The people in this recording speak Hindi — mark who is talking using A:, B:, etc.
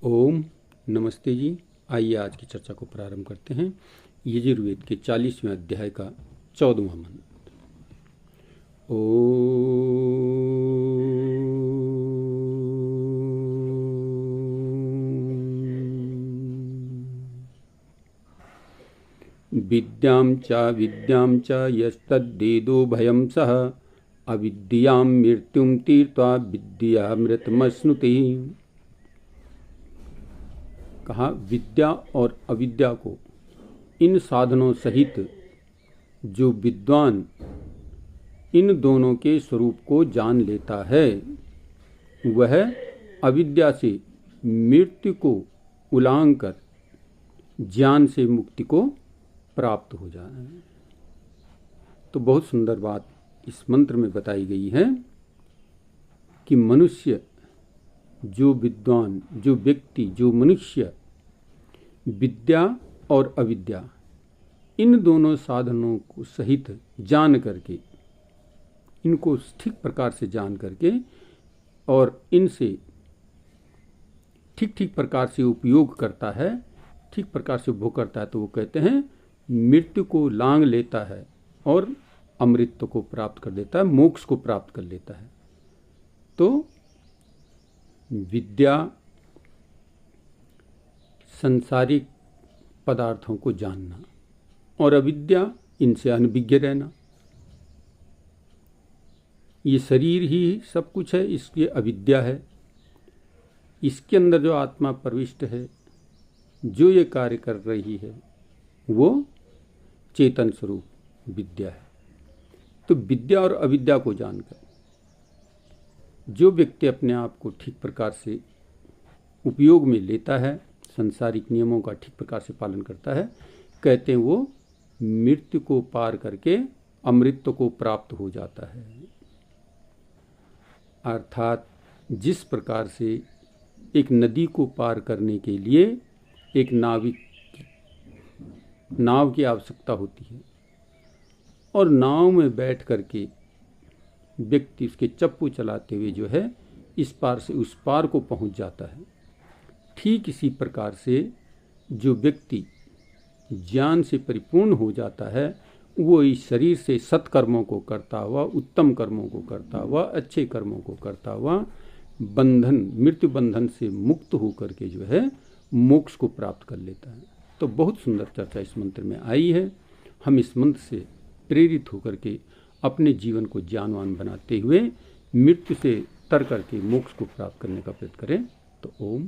A: ओम नमस्ते जी। आइए आज की चर्चा को प्रारंभ करते हैं। यजुर्वेद के 40वें अध्याय का 14वां मंत्र। विद्यां च यस्तद्वेदो भयं सः अविद्यां मृत्युं तीर्त्वा विद्यामृतमश्नुते। कहा, विद्या और अविद्या को इन साधनों सहित जो विद्वान इन दोनों के स्वरूप को जान लेता है वह अविद्या से मृत्यु को उलांघ कर ज्ञान से मुक्ति को प्राप्त हो जाए। तो बहुत सुंदर बात इस मंत्र में बताई गई है कि मनुष्य, जो विद्वान, जो व्यक्ति, जो मनुष्य विद्या और अविद्या इन दोनों साधनों को सहित जान करके, इनको ठीक प्रकार से जान करके और इनसे ठीक ठीक प्रकार से उपयोग करता है, ठीक प्रकार से उपभोग करता है, तो वो कहते हैं मृत्यु को लांघ लेता है और अमृत को प्राप्त कर लेता है, मोक्ष को प्राप्त कर लेता है। तो विद्या संसारिक पदार्थों को जानना और अविद्या इनसे अनभिज्ञ रहना। ये शरीर ही सब कुछ है, इसकी अविद्या है। इसके अंदर जो आत्मा प्रविष्ट है, जो ये कार्य कर रही है, वो चेतन स्वरूप विद्या है। तो विद्या और अविद्या को जानकर जो व्यक्ति अपने आप को ठीक प्रकार से उपयोग में लेता है, संसारिक नियमों का ठीक प्रकार से पालन करता है, कहते हैं वो मृत्यु को पार करके अमृत को प्राप्त हो जाता है। अर्थात जिस प्रकार से एक नदी को पार करने के लिए एक नाव की आवश्यकता होती है और नाव में बैठ करके व्यक्ति उसके चप्पू चलाते हुए जो है इस पार से उस पार को पहुंच जाता है, ठीक इसी प्रकार से जो व्यक्ति ज्ञान से परिपूर्ण हो जाता है वो इस शरीर से सत्कर्मों को करता हुआ, उत्तम कर्मों को करता हुआ, अच्छे कर्मों को करता हुआ मृत्यु बंधन से मुक्त होकर के जो है मोक्ष को प्राप्त कर लेता है। तो बहुत सुंदर चर्चा इस मंत्र में आई है। हम इस मंत्र से प्रेरित होकर के अपने जीवन को ज्ञानवान बनाते हुए मृत्यु से तर करके मोक्ष को प्राप्त करने का प्रयत्न करें। तो ओम।